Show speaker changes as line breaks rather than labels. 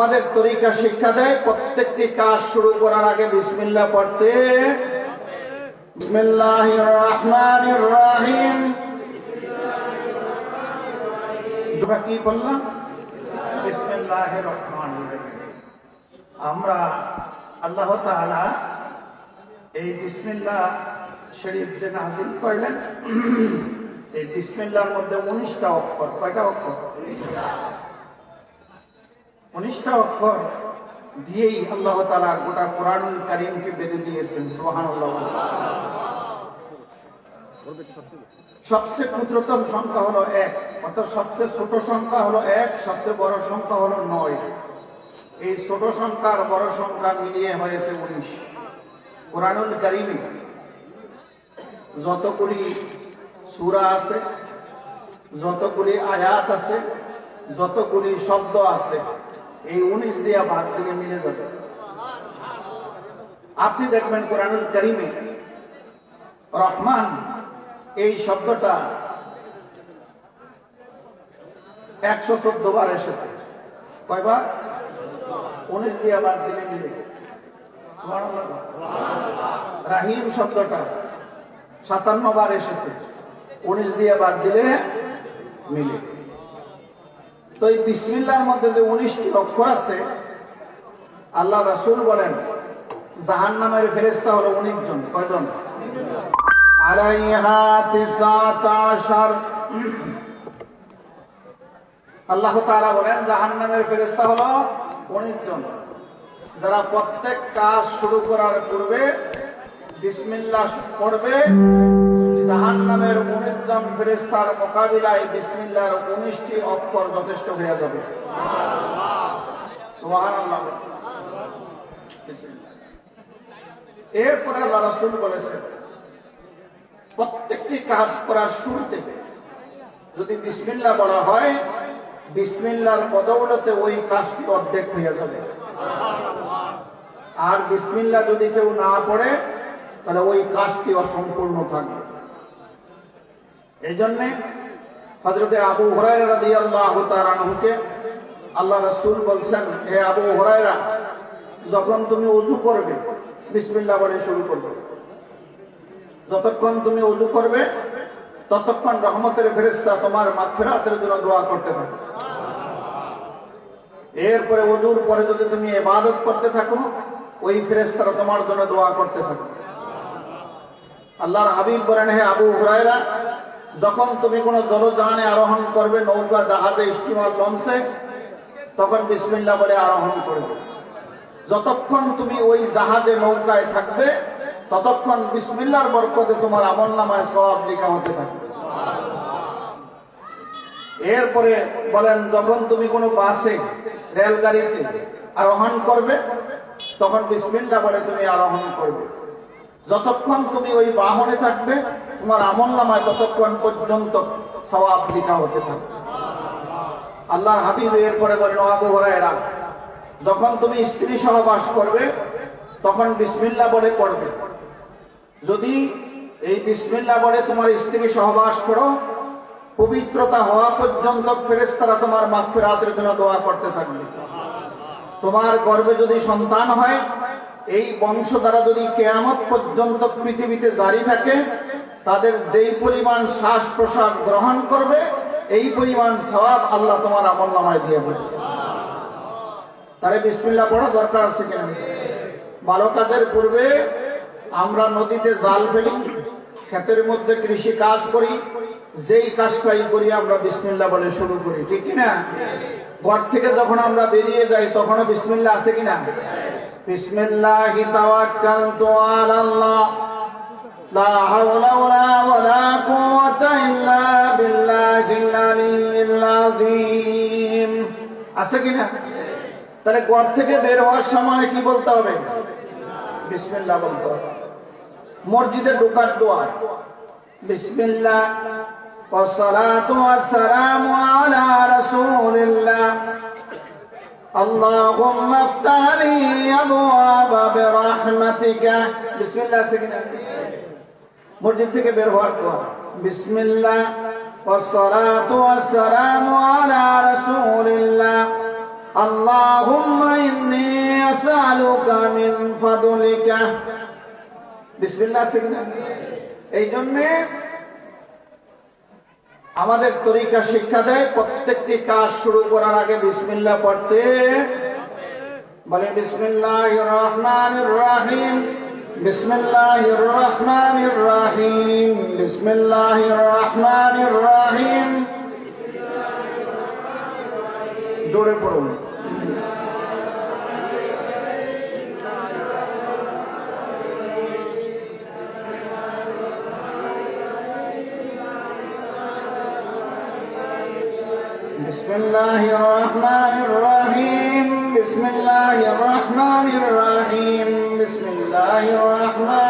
আমাদের তরিকা শিক্ষা দেয় প্রত্যেকটি কাজ শুরু করার আগে বিসমিল্লাহ পড়তে। বিসমিল্লাহির রহমানির রহিম। আমরা কি বললাম? বিসমিল্লাহির রহমানির রহিম। আমরা আল্লাহ তাআলা এই বিসমিল্লাহ শরীফ যে নাযিল করলেন, এই বিসমিল্লাহর মধ্যে 19টা অক্ষর। কয়টা অক্ষর? 19টা অক্ষর দিয়েই আল্লাহ তাআলা গোটা কোরআনুল কারীমকে বেঁধে দিয়েছেন। সুবহানাল্লাহ। সবচেয়ে ক্ষুদ্রতম সংখ্যা হলো 1, অর্থাৎ সবচেয়ে ছোট সংখ্যা হলো 1, সবচেয়ে বড় সংখ্যা হলো 9। এই ছোট সংখ্যা আর বড় সংখ্যা মিলিয়ে হয়েছে 19। কোরআনুল কারীমে যতগুলি সূরা আছে, যতগুলি আয়াত আছে, যতগুলি শব্দ আছে, এই 19 দিয়ে ভাগ দিলে মিলে যাবে। আপনি দেখবেন কোরআনুল কারীমে রহমান এই শব্দটা 114 বার এসেছে। কয়বার? 19 দিয়ে ভাগ দিলে মিলে। রাহিম শব্দটা 57 বার এসেছে, 19 দিয়ে ভাগ দিলে মিলে। তো এই বিসমিল্লাহর মধ্যে যে 19টি অক্ষর আছে, আল্লাহ রাসূল বলেন জাহান্নামের ফেরেশতা হলো 19 জন। কয়জন? আলাইহা 19। আল্লাহ তাআলা বলেন জাহান্নামের ফেরেশতা হলো 19 জন, যারা প্রত্যেক কাজ শুরু করার পূর্বে বিসমিল্লাহ পড়বে। জাহান্নামের 19 জন ফেরেশতার মোকাবিলায় বিসমিল্লাহর 19টি অক্ষর যথেষ্ট হয়ে যাবে। সুবহানাল্লাহ। এরপরে আল্লাহ রাসূল বলেছেন প্রত্যেকটি কাজ করার শুরুতে যদি বিসমিল্লাহ বলা হয়, বিসমিল্লাহর বদৌলতে ওই কাজটি অর্ধেক হয়ে যাবে। আর বিসমিল্লাহ যদি কেউ না পড়ে তাহলে ওই কাজটি অসম্পূর্ণ থাকবে। এই জন্যে হযরতে আবু হুরায়রা রাদিয়াল্লাহু তাআলা আনহুকে আল্লাহ রাসূল বলছেন, হে আবু হুরায়রা, যখন তুমি ওযু করবে বিসমিল্লাহ বলে শুরু করবে। যতক্ষণ তুমি ওযু করবে ততক্ষণ রহমতের ফেরেশতা তোমার মাগফিরাতের জন্য দোয়া করতে থাকে। এরপরে ওযুর পরে যদি তুমি ইবাদত করতে থাকো, ওই ফেরেশতারা তোমার জন্য দোয়া করতে থাকে। আল্লাহর হাবিব বলেন, হে আবু হুরায়রা, যখন তুমি কোনো জলযানে আরোহণ করবে, নৌকা, জাহাজে, স্টিমার, লঞ্চে, তখন বিসমিল্লাহ বলে আরোহণ করবে। যতক্ষণ তুমি ওই জাহাজে, নৌকায় থাকবে ততক্ষণ বিসমিল্লাহর বরকতে তোমার আমলনামায় সওয়াব লেখা হতে থাকবে। এরপরে বলেন যখন তুমি কোনো বাসে, রেলগাড়িতে আরোহণ করবে তখন বিসমিল্লাহ বলে তুমি আরোহণ করবে। যতক্ষণ তুমি ওই বাহনে থাকবে তোমার আমলনামায় ততক্ষণ পর্যন্ত সওয়াব লেখা হতে থাকবে। আল্লাহর হাবিব এরপরে বলেন, আবু হুরায়রা, যখন তুমি স্ত্রী সহবাস করবে তখন বিসমিল্লাহ বলে করবে। যদি এই বিসমিল্লাহ বলে তোমার স্ত্রী সহবাস করো, পবিত্রতা হওয়া পর্যন্ত ফেরেশতারা তোমার মাগফিরাতের জন্য দোয়া করতে থাকবে। তোমার গর্ভে যদি সন্তান হয়, এই বংশ দ্বারা যদি কিয়ামত পর্যন্ত পৃথিবীতে জারি থাকে, তাদের যেই পরিমাণ শ্বাস প্রশ্বাস গ্রহণ করবে এই পরিমাণ সওয়াব আল্লাহ তোমার আমলনামায় দিয়ে দেবে। তাহলে বিসমিল্লাহ পড়া দরকার আছে কিনা? ভালো কাজের পূর্বে আমরা নদীতে জাল ফেলি, ক্ষেতের মধ্যে কৃষি কাজ করি, যেই কাজটাই করি আমরা বিসমিল্লাহ বলে শুরু করি, ঠিক কিনা? ঘর থেকে যখন আমরা বেরিয়ে যাই তখনও বিসমিল্লাহ আছে কিনা? বিসমিল্লাহি তাওয়াক্কালতু আলাল্লাহ লা হাওলা ওয়ালা কুওয়াতা ইল্লা বিল্লাহিল আলিয়্যিল আযীম। আছে কিনা? তাহলে ঘর থেকে বের হওয়ার সময় কি বলতে হবে? বিসমিল্লাহ বলতে হবে। মসজিদে ঢোকার দোয়া বিসমিল্লাহ ওয়াসসালাতু ওয়াসসালামু আলা রাসূলিল্লাহ আল্লাহুম্মা ইফতাহ লি আবওয়াবা বিরহমাতিকা। বিসমিল্লাহ আছে কিনা? মসজিদ থেকে বের হওয়ার দোয়া বিসমিল্লাহ ওয়াসসালাতু ওয়াসসালামু আলা রাসূলিল্লাহ আল্লাহুম্মা ইন্নী আসআলুকা মিন ফাদলিকা। বিসমিল্লাহ শিখনা। এই জন্যে আমাদের তরিকা শিক্ষা দেয় প্রত্যেকটি কাজ শুরু করার আগে বিসমিল্লাহ পড়তে। বলে বিসমিল্লাহির রহমানির রহিম, বিসমিল্লাহির রহমানির রহিম, বিসমিল্লাহির রহমানির রহিম। জোরে পড়ুন। বিসমিল্লাহির রহমানির রহিম, বিসমিল্লাহির রহমানির রহিম, বিসমিল্লাহির রহমানির